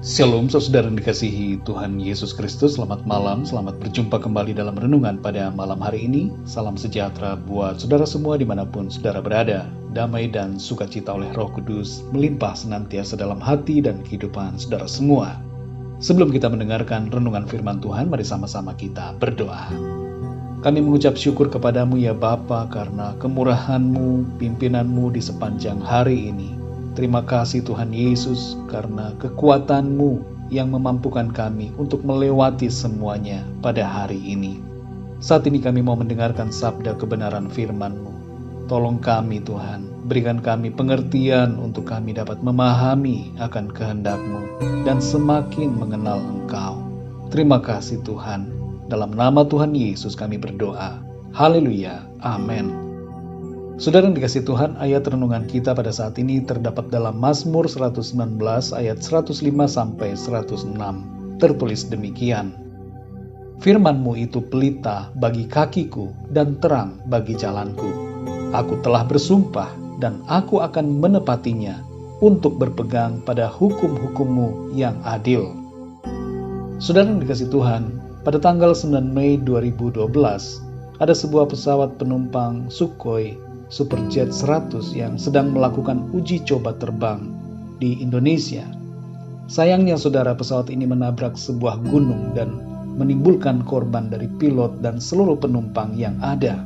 Shalom saudara yang dikasihi Tuhan Yesus Kristus. Selamat malam, selamat berjumpa kembali dalam renungan pada malam hari ini. Salam sejahtera buat saudara semua dimanapun saudara berada. Damai dan sukacita oleh Roh Kudus melimpah senantiasa dalam hati dan kehidupan saudara semua. Sebelum kita mendengarkan renungan firman Tuhan, mari sama-sama kita berdoa. Kami mengucap syukur kepadamu ya Bapa, karena kemurahan-Mu, pimpinan-Mu di sepanjang hari ini. Terima kasih Tuhan Yesus, karena kekuatan-Mu yang memampukan kami untuk melewati semuanya pada hari ini. Saat ini kami mau mendengarkan sabda kebenaran firman-Mu. Tolong kami Tuhan, berikan kami pengertian untuk kami dapat memahami akan kehendak-Mu dan semakin mengenal Engkau. Terima kasih Tuhan, dalam nama Tuhan Yesus kami berdoa. Haleluya, amin. Saudara yang dikasihi Tuhan, ayat renungan kita pada saat ini terdapat dalam Mazmur 119 ayat 105 sampai 106. Tertulis demikian. Firman-Mu itu pelita bagi kakiku dan terang bagi jalanku. Aku telah bersumpah dan aku akan menepatinya untuk berpegang pada hukum-hukum-Mu yang adil. Saudara yang dikasihi Tuhan, pada tanggal 9 Mei 2012, ada sebuah pesawat penumpang Sukhoi Superjet 100 yang sedang melakukan uji coba terbang di Indonesia. Sayangnya saudara, pesawat ini menabrak sebuah gunung dan menimbulkan korban dari pilot dan seluruh penumpang yang ada.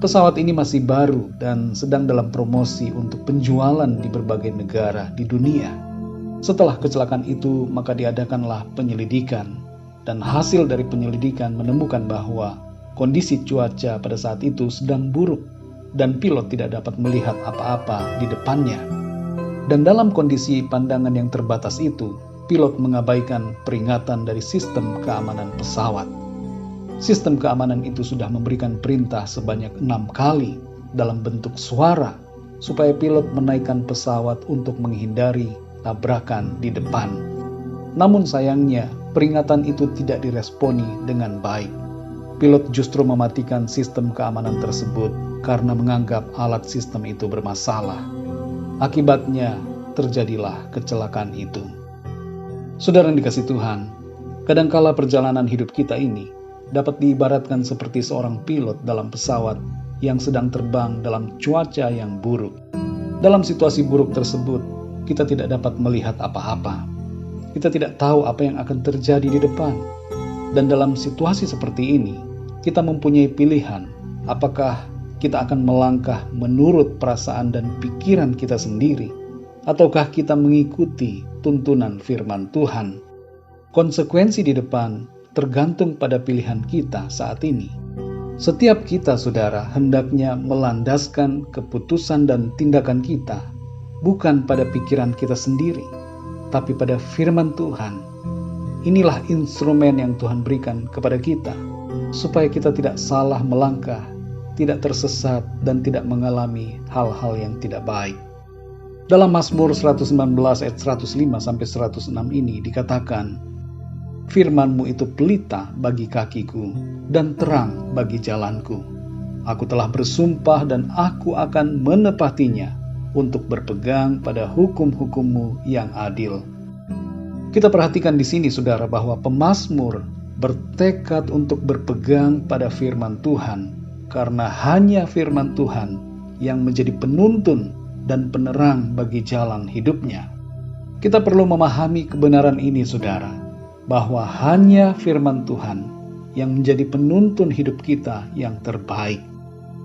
Pesawat ini masih baru dan sedang dalam promosi untuk penjualan di berbagai negara di dunia. Setelah kecelakaan itu, maka diadakanlah penyelidikan, dan hasil dari penyelidikan menemukan bahwa kondisi cuaca pada saat itu sedang buruk dan pilot tidak dapat melihat apa-apa di depannya. Dan dalam kondisi pandangan yang terbatas itu, pilot mengabaikan peringatan dari sistem keamanan pesawat. Sistem keamanan itu sudah memberikan perintah sebanyak 6 kali dalam bentuk suara supaya pilot menaikkan pesawat untuk menghindari tabrakan di depan. Namun sayangnya, peringatan itu tidak diresponi dengan baik. Pilot justru mematikan sistem keamanan tersebut karena menganggap alat sistem itu bermasalah. Akibatnya, terjadilah kecelakaan itu. Saudara yang dikasihi Tuhan, kadangkala perjalanan hidup kita ini dapat diibaratkan seperti seorang pilot dalam pesawat yang sedang terbang dalam cuaca yang buruk. Dalam situasi buruk tersebut, kita tidak dapat melihat apa-apa. Kita tidak tahu apa yang akan terjadi di depan. Dan dalam situasi seperti ini, kita mempunyai pilihan, apakah kita akan melangkah menurut perasaan dan pikiran kita sendiri, ataukah kita mengikuti tuntunan firman Tuhan. Konsekuensi di depan tergantung pada pilihan kita saat ini. Setiap kita, saudara, hendaknya melandaskan keputusan dan tindakan kita, bukan pada pikiran kita sendiri, tapi pada firman Tuhan. Inilah instrumen yang Tuhan berikan kepada kita, supaya kita tidak salah melangkah, tidak tersesat, dan tidak mengalami hal-hal yang tidak baik. Dalam Mazmur 119 ayat 105-106 ini dikatakan, Firman-Mu itu pelita bagi kakiku dan terang bagi jalanku. Aku telah bersumpah dan aku akan menepatinya untuk berpegang pada hukum-hukum-Mu yang adil. Kita perhatikan di sini saudara bahwa pemazmur bertekad untuk berpegang pada firman Tuhan, karena hanya firman Tuhan yang menjadi penuntun dan penerang bagi jalan hidupnya. Kita perlu memahami kebenaran ini saudara, bahwa hanya firman Tuhan yang menjadi penuntun hidup kita yang terbaik.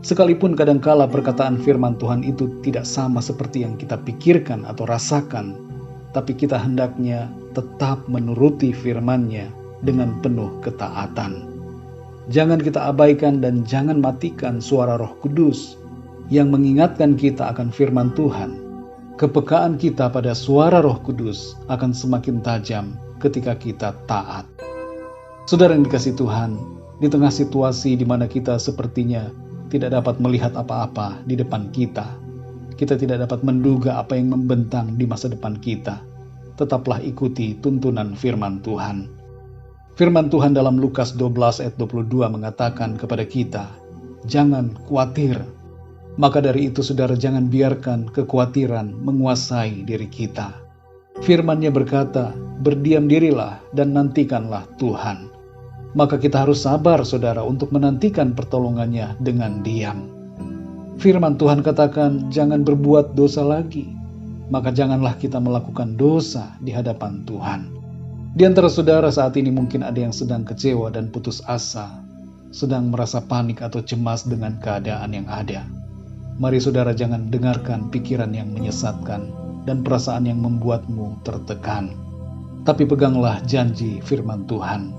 Sekalipun kadangkala perkataan firman Tuhan itu tidak sama seperti yang kita pikirkan atau rasakan, tapi kita hendaknya tetap menuruti firman-Nya dengan penuh ketaatan. Jangan kita abaikan dan jangan matikan suara Roh Kudus yang mengingatkan kita akan firman Tuhan. Kepekaan kita pada suara Roh Kudus akan semakin tajam ketika kita taat. Saudara yang dikasihi Tuhan, di tengah situasi di mana kita sepertinya tidak dapat melihat apa-apa di depan kita, kita tidak dapat menduga apa yang membentang di masa depan kita, tetaplah ikuti tuntunan firman Tuhan. Firman Tuhan dalam Lukas 12 ayat 22 mengatakan kepada kita, jangan khawatir. Maka dari itu saudara, jangan biarkan kekhawatiran menguasai diri kita. Firman-Nya berkata, berdiam dirilah dan nantikanlah Tuhan. Maka kita harus sabar, saudara, untuk menantikan pertolongannya dengan diam. Firman Tuhan katakan, jangan berbuat dosa lagi. Maka janganlah kita melakukan dosa di hadapan Tuhan. Di antara saudara saat ini mungkin ada yang sedang kecewa dan putus asa, sedang merasa panik atau cemas dengan keadaan yang ada. Mari saudara jangan dengarkan pikiran yang menyesatkan dan perasaan yang membuatmu tertekan. Tapi peganglah janji firman Tuhan.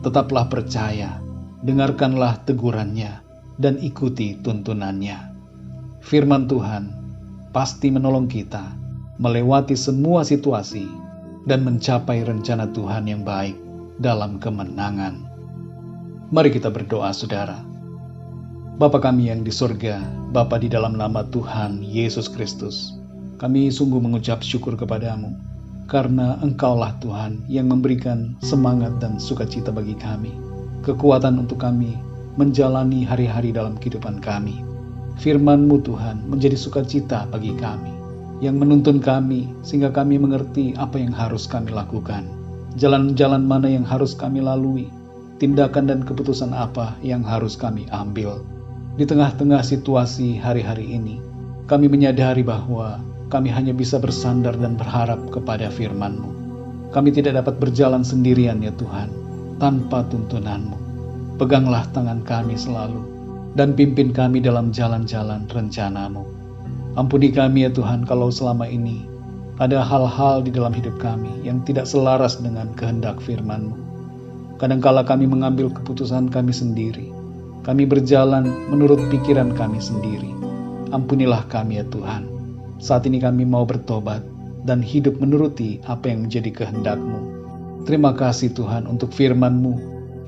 Tetaplah percaya, dengarkanlah tegurannya, dan ikuti tuntunannya. Firman Tuhan pasti menolong kita melewati semua situasi dan mencapai rencana Tuhan yang baik dalam kemenangan. Mari kita berdoa, saudara. Bapa kami yang di surga, Bapa, di dalam nama Tuhan Yesus Kristus, kami sungguh mengucap syukur kepadamu, karena Engkaulah Tuhan yang memberikan semangat dan sukacita bagi kami, kekuatan untuk kami menjalani hari-hari dalam kehidupan kami. Firman-Mu Tuhan menjadi sukacita bagi kami, yang menuntun kami sehingga kami mengerti apa yang harus kami lakukan, jalan-jalan mana yang harus kami lalui, tindakan dan keputusan apa yang harus kami ambil. Di tengah-tengah situasi hari-hari ini, kami menyadari bahwa kami hanya bisa bersandar dan berharap kepada firman-Mu. Kami tidak dapat berjalan sendirian ya Tuhan, tanpa tuntunan-Mu. Peganglah tangan kami selalu, dan pimpin kami dalam jalan-jalan rencana-Mu. Ampuni kami ya Tuhan kalau selama ini ada hal-hal di dalam hidup kami yang tidak selaras dengan kehendak firman-Mu. Kadangkala kami mengambil keputusan kami sendiri. Kami berjalan menurut pikiran kami sendiri. Ampunilah kami ya Tuhan. Saat ini kami mau bertobat dan hidup menuruti apa yang menjadi kehendak-Mu. Terima kasih Tuhan untuk firman-Mu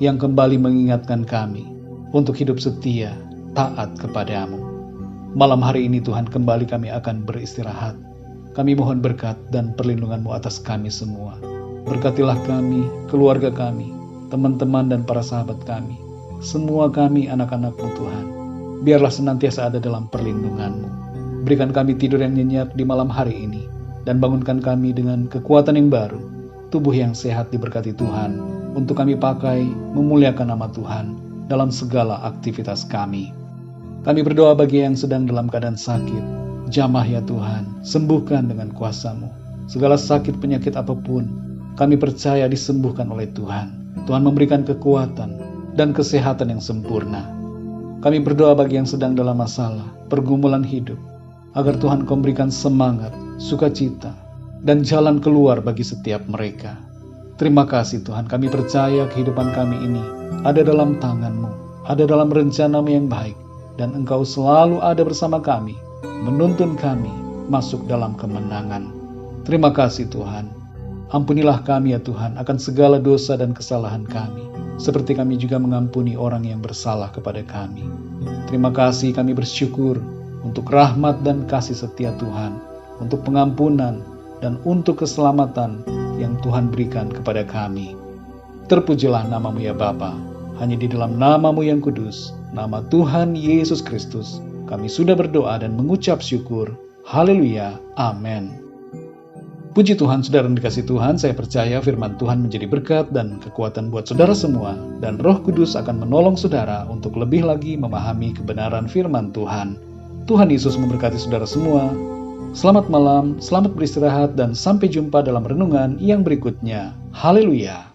yang kembali mengingatkan kami untuk hidup setia, taat kepadamu. Malam hari ini Tuhan kembali kami akan beristirahat. Kami mohon berkat dan perlindungan-Mu atas kami semua. Berkatilah kami, keluarga kami, teman-teman dan para sahabat kami. Semua kami anak-anak-Mu Tuhan. Biarlah senantiasa ada dalam perlindungan-Mu. Berikan kami tidur yang nyenyak di malam hari ini. Dan bangunkan kami dengan kekuatan yang baru. Tubuh yang sehat diberkati Tuhan. Untuk kami pakai memuliakan nama Tuhan dalam segala aktivitas kami. Kami berdoa bagi yang sedang dalam keadaan sakit. Jamah ya Tuhan, sembuhkan dengan kuasa-Mu. Segala sakit penyakit apapun, kami percaya disembuhkan oleh Tuhan. Tuhan memberikan kekuatan dan kesehatan yang sempurna. Kami berdoa bagi yang sedang dalam masalah, pergumulan hidup, agar Tuhan Kau memberikan semangat, sukacita, dan jalan keluar bagi setiap mereka. Terima kasih Tuhan, kami percaya kehidupan kami ini ada dalam tangan-Mu, ada dalam rencana-Mu yang baik. Dan Engkau selalu ada bersama kami, menuntun kami masuk dalam kemenangan. Terima kasih Tuhan. Ampunilah kami ya Tuhan akan segala dosa dan kesalahan kami, seperti kami juga mengampuni orang yang bersalah kepada kami. Terima kasih, kami bersyukur untuk rahmat dan kasih setia Tuhan, untuk pengampunan dan untuk keselamatan yang Tuhan berikan kepada kami. Terpujilah nama-Mu ya Bapa. Hanya di dalam nama-Mu yang kudus, nama Tuhan Yesus Kristus, kami sudah berdoa dan mengucap syukur. Haleluya. Amin. Puji Tuhan, saudara yang dikasih Tuhan, saya percaya firman Tuhan menjadi berkat dan kekuatan buat saudara semua, dan Roh Kudus akan menolong saudara untuk lebih lagi memahami kebenaran firman Tuhan. Tuhan Yesus memberkati saudara semua. Selamat malam, selamat beristirahat, dan sampai jumpa dalam renungan yang berikutnya. Haleluya.